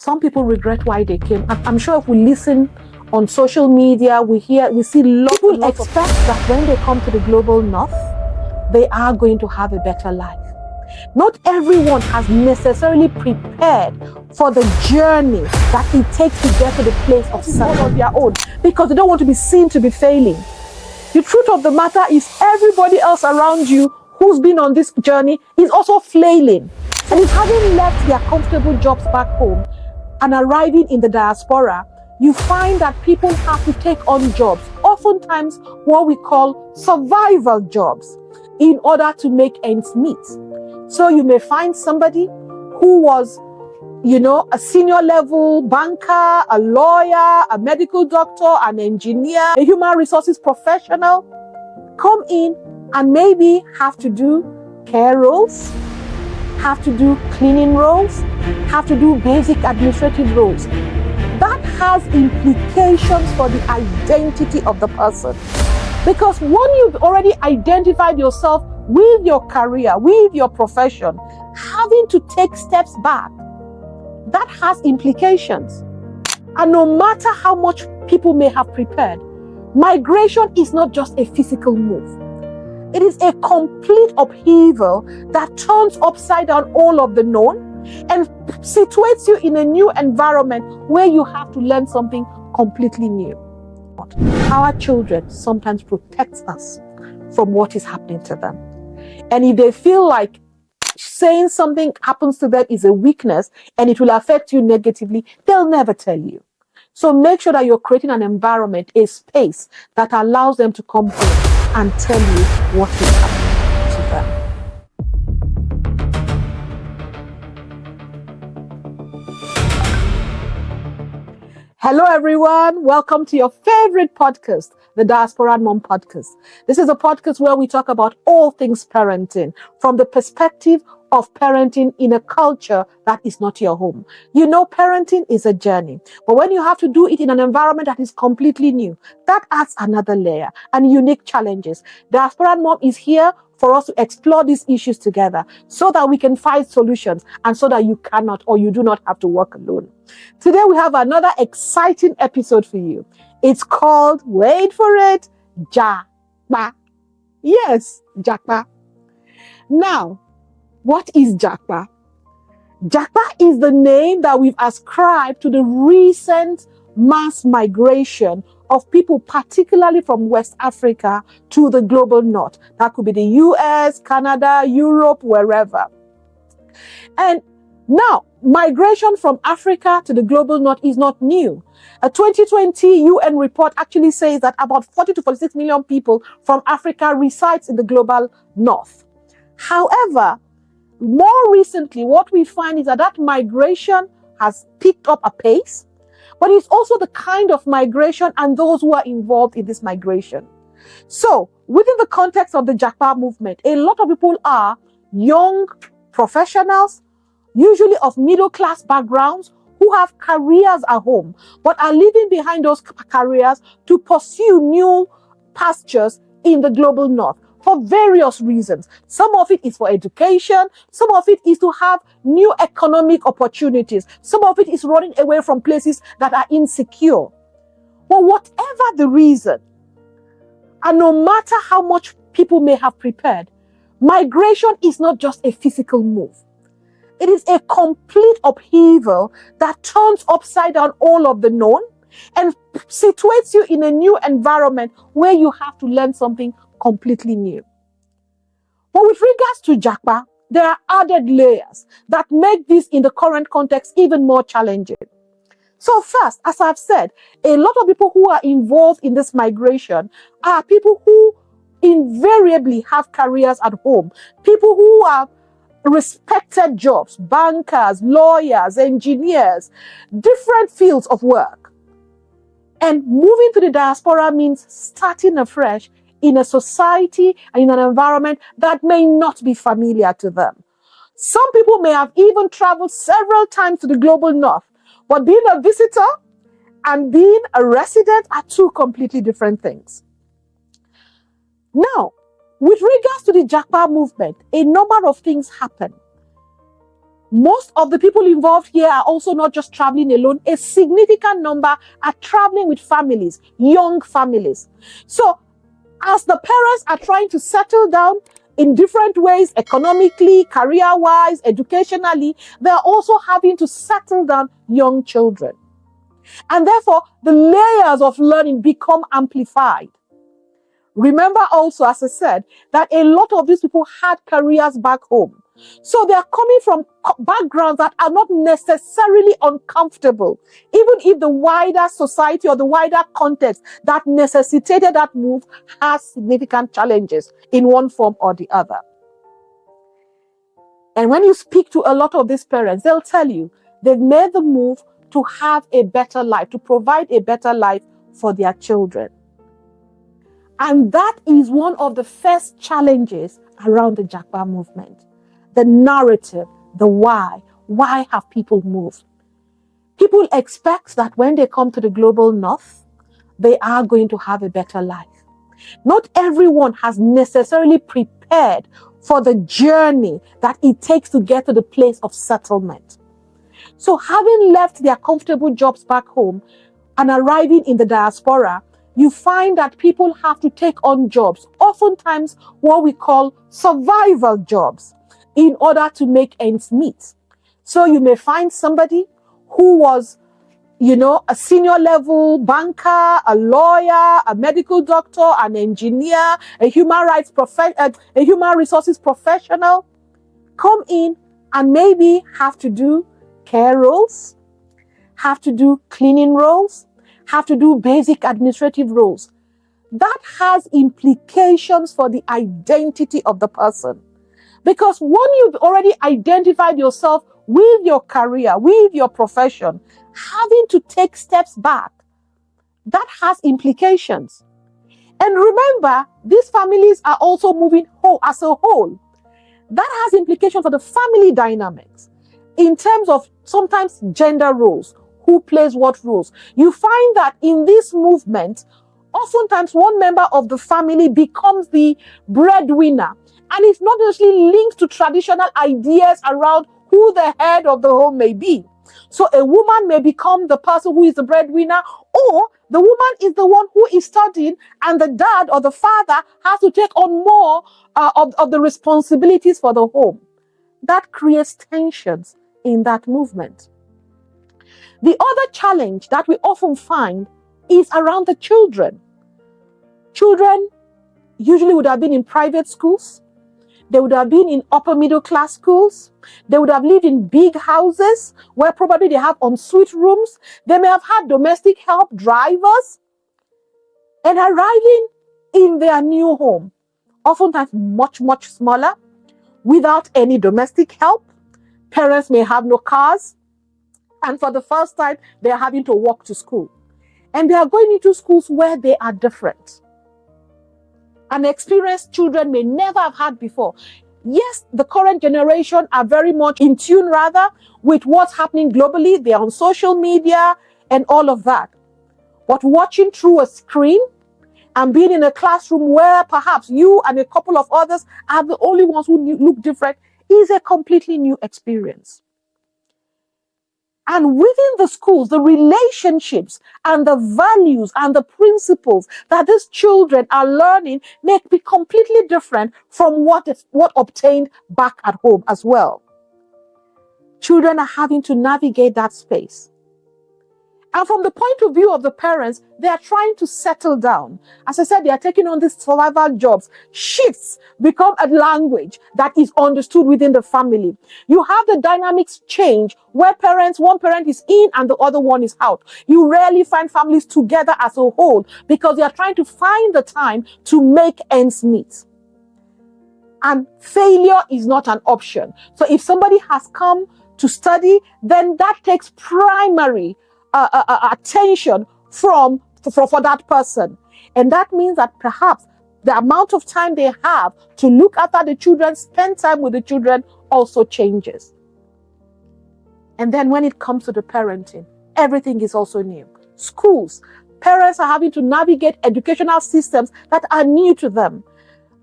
Some people regret why they came. I'm sure if we listen on social media, we see lots of people expect that when they come to the global north, they are going to have a better life. Not everyone has necessarily prepared for the journey that it takes to get to the place of success of their own, because they don't want to be seen to be failing. The truth of the matter is everybody else around you who's been on this journey is also flailing and is having left their comfortable jobs back home and arriving in the diaspora. You find that people have to take on jobs, oftentimes what we call survival jobs, in order to make ends meet. So you may find somebody who was, a senior level banker, a lawyer, a medical doctor, an engineer, a human resources professional, come in and maybe have to do care roles, have to do cleaning roles, have to do basic administrative roles. That has implications for the identity of the person. Because when you've already identified yourself with your career, with your profession, having to take steps back, that has implications. And no matter how much people may have prepared, migration is not just a physical move. It is a complete upheaval that turns upside down all of the known and situates you in a new environment where you have to learn something completely new. Our children sometimes protect us from what is happening to them. And if they feel like saying something happens to them is a weakness and it will affect you negatively, they'll never tell you. So make sure that you're creating an environment, a space that allows them to come home and tell you what is happening to them. Hello everyone, welcome to your favorite podcast, the Diaspora and Mom Podcast. This is a podcast where we talk about all things parenting from the perspective of parenting in a culture that is not your home. You know, parenting is a journey, but when you have to do it in an environment that is completely new, that adds another layer and unique challenges. Diaspora and Mom is here for us to explore these issues together so that we can find solutions and so that you cannot or you do not have to work alone. Today we have another exciting episode for you. It's called, wait for it, Japa. Yes, Japa. Now, what is Japa? Japa is the name that we've ascribed to the recent mass migration of people, particularly from West Africa to the global north. That could be the US, Canada, Europe, wherever. And now, migration from Africa to the global north is not new. A 2020 UN report actually says that about 40 to 46 million people from Africa resides in the global north. However, more recently, what we find is that migration has picked up a pace, but it's also the kind of migration and those who are involved in this migration. So, within the context of the Japa movement, a lot of people are young professionals, usually of middle-class backgrounds, who have careers at home, but are leaving behind those careers to pursue new pastures in the global north for various reasons. Some of it is for education, some of it is to have new economic opportunities, some of it is running away from places that are insecure. But whatever the reason, and no matter how much people may have prepared, migration is not just a physical move. It is a complete upheaval that turns upside down all of the known and situates you in a new environment where you have to learn something completely new. But with regards to Japa, there are added layers that make this in the current context even more challenging. So first, as I've said, a lot of people who are involved in this migration are people who invariably have careers at home, people who are respected jobs, bankers, lawyers, engineers, different fields of work. And moving to the diaspora means starting afresh in a society and in an environment that may not be familiar to them. Some people may have even traveled several times to the global north, but being a visitor and being a resident are two completely different things. Now, with regards to the Japa movement, a number of things happen. Most of the people involved here are also not just traveling alone. A significant number are traveling with families, young families. So as the parents are trying to settle down in different ways, economically, career-wise, educationally, they're also having to settle down young children. And therefore, the layers of learning become amplified. Remember also, as I said, that a lot of these people had careers back home. So they are coming from backgrounds that are not necessarily uncomfortable, even if the wider society or the wider context that necessitated that move has significant challenges in one form or the other. And when you speak to a lot of these parents, they'll tell you they've made the move to have a better life, to provide a better life for their children. And that is one of the first challenges around the Japa movement. The narrative, the why. Why have people moved? People expect that when they come to the global north, they are going to have a better life. Not everyone has necessarily prepared for the journey that it takes to get to the place of settlement. So having left their comfortable jobs back home and arriving in the diaspora, you find that people have to take on jobs, oftentimes what we call survival jobs, in order to make ends meet. So you may find somebody who was, a senior level banker, a lawyer, a medical doctor, an engineer, a human resources professional, come in and maybe have to do care roles, have to do cleaning roles, have to do basic administrative roles. That has implications for the identity of the person. Because when you've already identified yourself with your career, with your profession, having to take steps back, that has implications. And remember, these families are also moving whole as a whole. That has implications for the family dynamics in terms of sometimes gender roles, who plays what roles. You find that in this movement, oftentimes one member of the family becomes the breadwinner. And it's not necessarily linked to traditional ideas around who the head of the home may be. So a woman may become the person who is the breadwinner, or the woman is the one who is studying and the dad or the father has to take on more of the responsibilities for the home. That creates tensions in that movement. The other challenge that we often find is around the children. Children usually would have been in private schools. They would have been in upper middle class schools. They would have lived in big houses where probably they have ensuite rooms. They may have had domestic help drivers. And arriving in their new home, oftentimes much, much smaller, without any domestic help. Parents may have no cars. And for the first time, they are having to walk to school. And they are going into schools where they are different. An experience children may never have had before. Yes, the current generation are very much in tune rather with what's happening globally. They're on social media and all of that. But watching through a screen and being in a classroom where perhaps you and a couple of others are the only ones who look different is a completely new experience. And within the schools, the relationships and the values and the principles that these children are learning may be completely different from what obtained back at home as well. Children are having to navigate that space. And from the point of view of the parents, they are trying to settle down. As I said, they are taking on these survival jobs. Shifts become a language that is understood within the family. You have the dynamics change where one parent is in and the other one is out. You rarely find families together as a whole because they are trying to find the time to make ends meet. And failure is not an option. So if somebody has come to study, then that takes primary attention for that person. And that means that perhaps the amount of time they have to look after the children, spend time with the children also changes. And then when it comes to the parenting, everything is also new. Schools, parents are having to navigate educational systems that are new to them.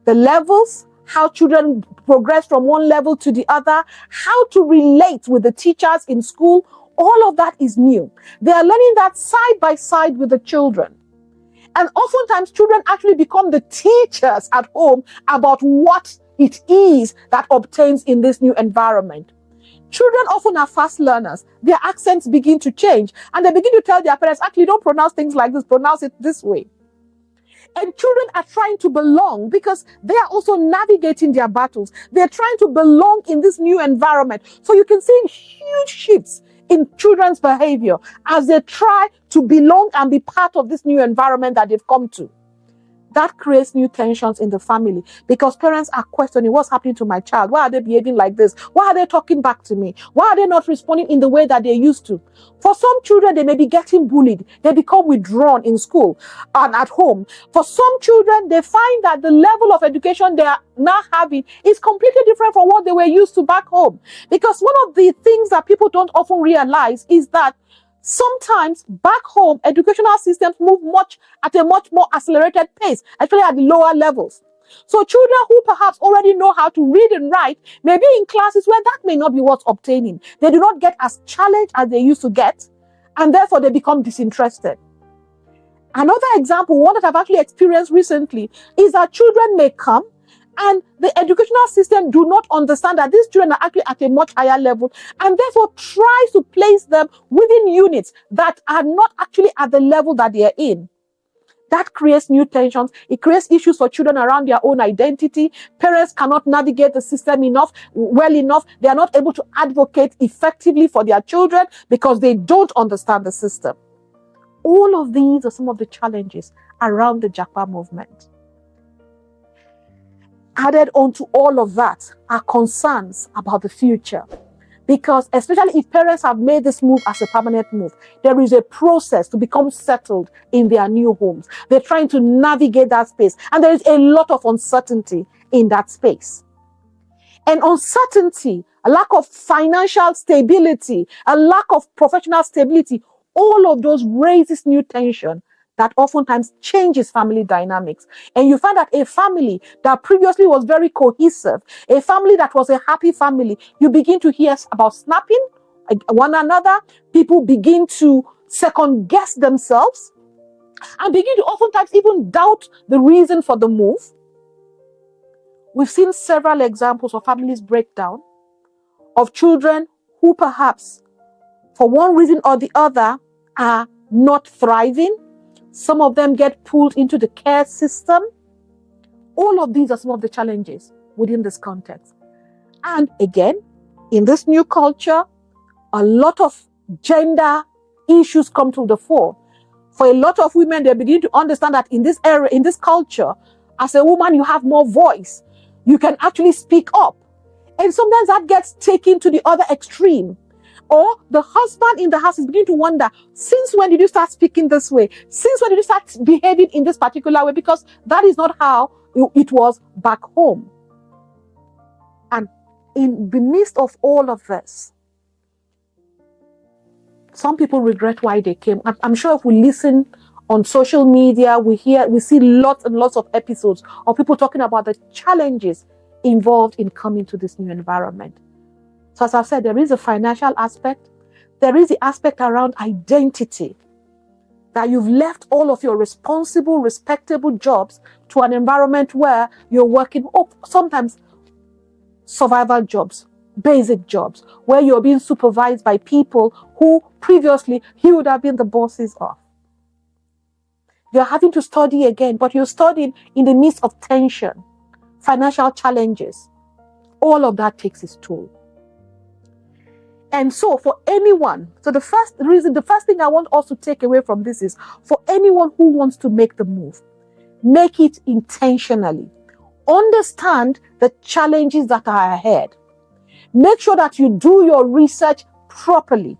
The levels how children progress from one level to the other, how to relate with the teachers in school. All of that is new. They are learning that side by side with the children. And oftentimes children actually become the teachers at home about what it is that obtains in this new environment. Children often are fast learners. Their accents begin to change and they begin to tell their parents, actually don't pronounce things like this, pronounce it this way. And children are trying to belong because they are also navigating their battles. They're trying to belong in this new environment. So you can see huge shifts in children's behavior as they try to belong and be part of this new environment that they've come to. That creates new tensions in the family because parents are questioning what's happening to my child. Why are they behaving like this? Why are they talking back to me? Why are they not responding in the way that they used to? For some children, they may be getting bullied. They become withdrawn in school and at home. For some children, they find that the level of education they are now having is completely different from what they were used to back home. Because one of the things that people don't often realize is that sometimes back home, educational systems move at a much more accelerated pace, especially at the lower levels. So children who perhaps already know how to read and write may be in classes where that may not be what's obtaining. They do not get as challenged as they used to get, and therefore they become disinterested. Another example, one that I've actually experienced recently, is that children may come and the educational system do not understand that these children are actually at a much higher level and therefore tries to place them within units that are not actually at the level that they are in. That creates new tensions. It creates issues for children around their own identity. Parents cannot navigate the system well enough. They are not able to advocate effectively for their children because they don't understand the system. All of these are some of the challenges around the Japa movement. Added on to all of that are concerns about the future. Because especially if parents have made this move as a permanent move, there is a process to become settled in their new homes. They're trying to navigate that space. And there is a lot of uncertainty in that space. And uncertainty, a lack of financial stability, a lack of professional stability, all of those raises new tension that oftentimes changes family dynamics. And you find that a family that previously was very cohesive, a family that was a happy family, you begin to hear about snapping one another. People begin to second guess themselves and begin to oftentimes even doubt the reason for the move. We've seen several examples of families break down, of children who perhaps for one reason or the other are not thriving. Some of them get pulled into the care system. All of these are some of the challenges within this context. And again, in this new culture, a lot of gender issues come to the fore. For a lot of women, they begin to understand that in this era, in this culture, as a woman, you have more voice. You can actually speak up. And sometimes that gets taken to the other extreme. Or the husband in the house is beginning to wonder, since when did you start speaking this way? Since when did you start behaving in this particular way? Because that is not how it was back home. And in the midst of all of this, some people regret why they came. I'm sure if we listen on social media, we see lots and lots of episodes of people talking about the challenges involved in coming to this new environment. So as I've said, there is a financial aspect. There is the aspect around identity. That you've left all of your responsible, respectable jobs to an environment where you're working, sometimes survival jobs, basic jobs, where you're being supervised by people who previously you would have been the bosses of. You're having to study again, but you're studying in the midst of tension, financial challenges. All of that takes its toll. And so for anyone, the first thing I want us to take away from this is, for anyone who wants to make the move, make it intentionally. Understand the challenges that are ahead. Make sure that you do your research properly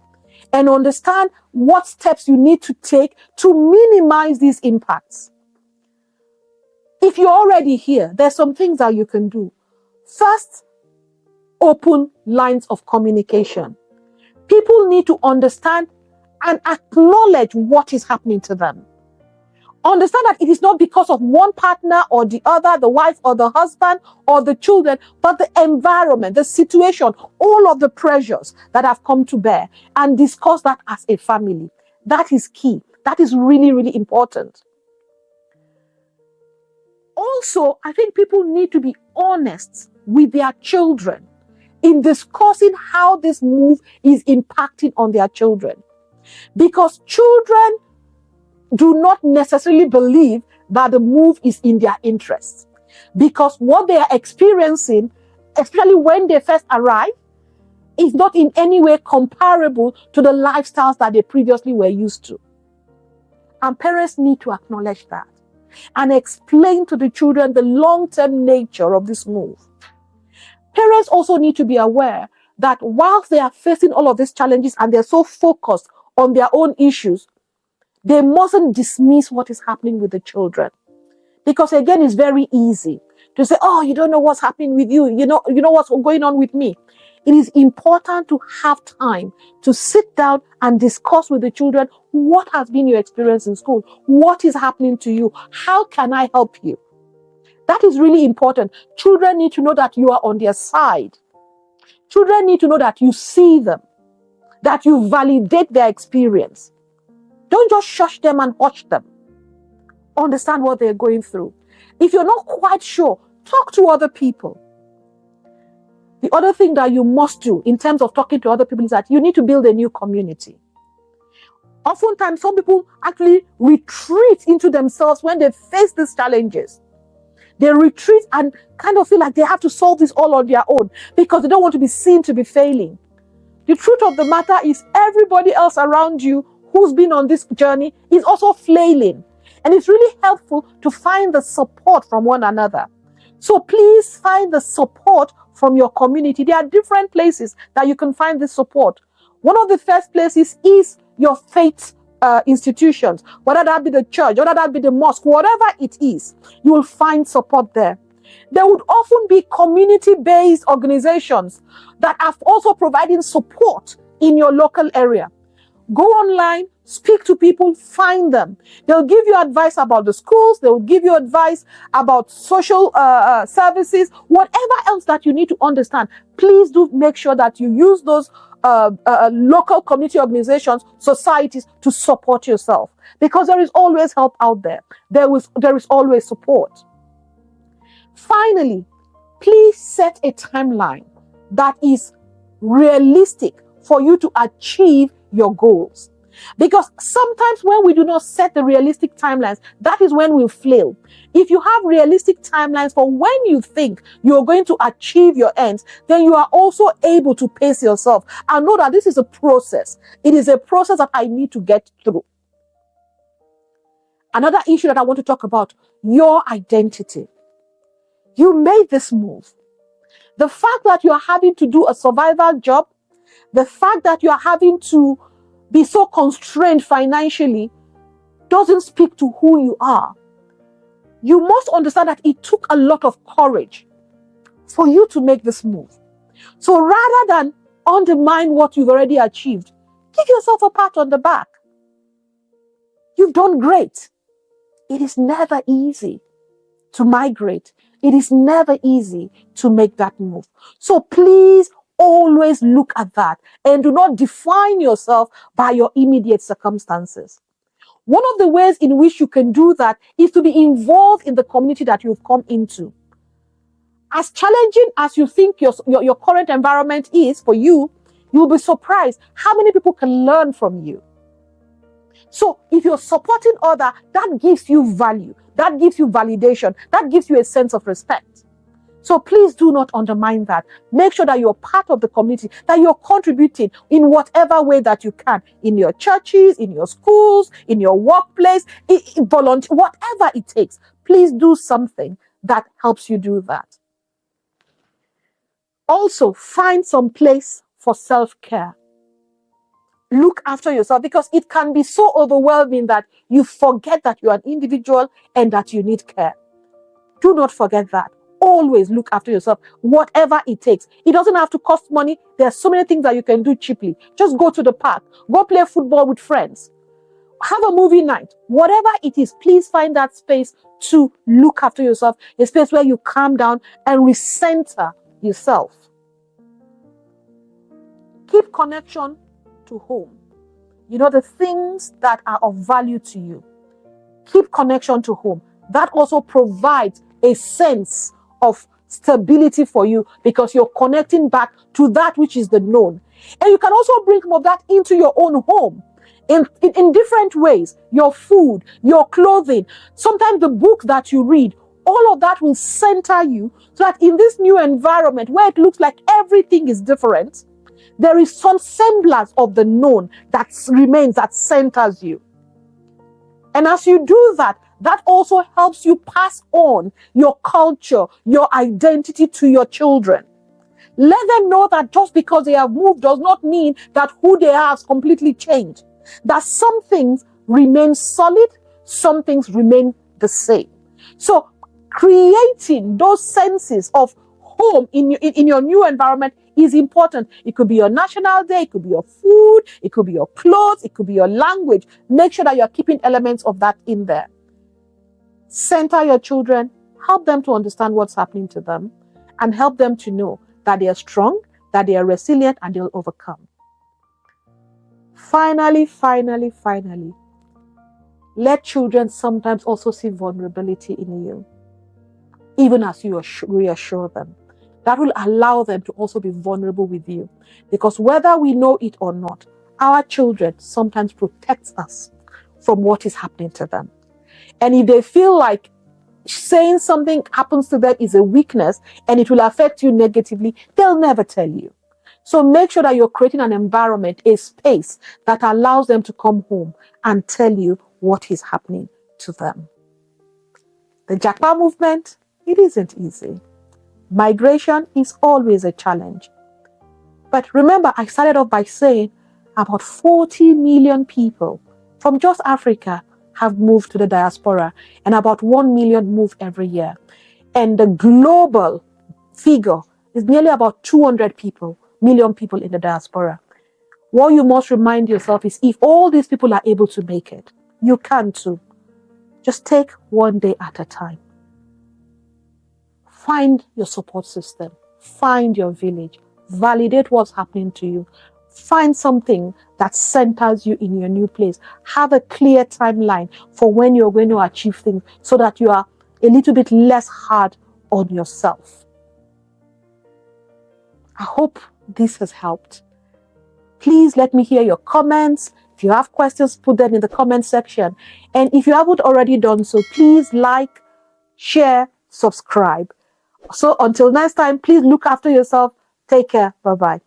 and understand what steps you need to take to minimize these impacts. If you're already here, there's some things that you can do. First, open lines of communication. People need to understand and acknowledge what is happening to them. Understand that it is not because of one partner or the other, the wife or the husband or the children, but the environment, the situation, all of the pressures that have come to bear, and discuss that as a family. That is key. That is really, really important. Also, I think people need to be honest with their children in discussing how this move is impacting on their children. Because children do not necessarily believe that the move is in their interest. Because what they are experiencing, especially when they first arrive, is not in any way comparable to the lifestyles that they previously were used to. And parents need to acknowledge that and explain to the children the long-term nature of this move. Parents also need to be aware that whilst they are facing all of these challenges and they're so focused on their own issues, they mustn't dismiss what is happening with the children. Because again, it's very easy to say, oh, you don't know what's happening with you. You know what's going on with me. It is important to have time to sit down and discuss with the children what has been your experience in school. What is happening to you? How can I help you? That is really important. Children need to know that you are on their side. Children need to know that you see them, that you validate their experience. Don't just shush them and hush them. Understand what they're going through. If you're not quite sure, talk to other people. The other thing that you must do in terms of talking to other people is that you need to build a new community. Oftentimes, some people actually retreat into themselves when they face these challenges. They retreat and kind of feel like they have to solve this all on their own because they don't want to be seen to be failing. The truth of the matter is everybody else around you who's been on this journey is also flailing. And it's really helpful to find the support from one another. So please find the support from your community. There are different places that you can find this support. One of the first places is your faith institutions, whether that be the church, whether that be the mosque, whatever it is, you will find support there. There would often be community-based organizations that are also providing support in your local area. Go online, speak to people, find them. They'll give you advice about the schools. They'll give you advice about social services, whatever else that you need to understand. Please do make sure that you use those local community organizations, societies to support yourself, because there is always help out there. There is always support. Finally, please set a timeline that is realistic for you to achieve your goals. Because sometimes when we do not set the realistic timelines, that is when we fail. If you have realistic timelines for when you think you're going to achieve your ends, then you are also able to pace yourself and know that this is a process. It is a process that I need to get through. Another issue that I want to talk about, your identity. You made this move. The fact that you are having to do a survival job, the fact that you are having to be so constrained financially doesn't speak to who you are. You must understand that it took a lot of courage for you to make this move. So rather than undermine what you've already achieved, give yourself a pat on the back. You've done great. It is never easy to migrate. It is never easy to make that move. So please always look at that and do not define yourself by your immediate circumstances. One of the ways in which you can do that is to be involved in the community that you've come into. As challenging as you think your current environment is for you, you'll be surprised how many people can learn from you. So if you're supporting others, that gives you value, that gives you validation, that gives you a sense of respect. So please do not undermine that. Make sure that you're part of the community, that you're contributing in whatever way that you can, in your churches, in your schools, in your workplace, volunteer, whatever it takes. Please do something that helps you do that. Also, find some place for self-care. Look after yourself, because it can be so overwhelming that you forget that you're an individual and that you need care. Do not forget that. Always look after yourself, whatever it takes. It doesn't have to cost money. There are so many things that you can do cheaply. Just go to the park. Go play football with friends. have a movie night, whatever it is, please find that space to look after yourself, a space where you calm down and recenter yourself. Keep connection to home. You know, the things that are of value to you. Keep connection to home. That also provides a sense of stability for you because you're connecting back to that which is the known. And you can also bring some of that into your own home in different ways. Your food, your clothing, sometimes the books that you read, all of that will center you so that in this new environment where it looks like everything is different, there is some semblance of the known that remains, that centers you. And as you do that, that also helps you pass on your culture, your identity to your children. Let them know that just because they have moved does not mean that who they are has completely changed. That some things remain solid, some things remain the same. So creating those senses of home in your new environment is important. It could be your national day, it could be your food, it could be your clothes, it could be your language. Make sure that you're keeping elements of that in there. Center your children, help them to understand what's happening to them, and help them to know that they are strong, that they are resilient, and they'll overcome. Finally, let children sometimes also see vulnerability in you, even as you reassure them. That will allow them to also be vulnerable with you. Because whether we know it or not, our children sometimes protect us from what is happening to them. And if they feel like saying something happens to them is a weakness and it will affect you negatively, they'll never tell you. So make sure that you're creating an environment, a space that allows them to come home and tell you what is happening to them. The Japa movement, it isn't easy. Migration is always a challenge. But remember, I started off by saying about 40 million people from just Africa have moved to the diaspora, and about 1 million move every year. And the global figure is nearly about 200 million people in the diaspora. What you must remind yourself is if all these people are able to make it, you can too. Just take one day at a time. Find your support system. Find your village. Validate what's happening to you. Find something that centers you in your new place. Have a clear timeline for when you're going to achieve things so that you are a little bit less hard on yourself. I hope this has helped. Please let me hear your comments. If you have questions, put them in the comment section. And if you haven't already done so, please like, share, subscribe. So until next time, please look after yourself. Take care. Bye-bye.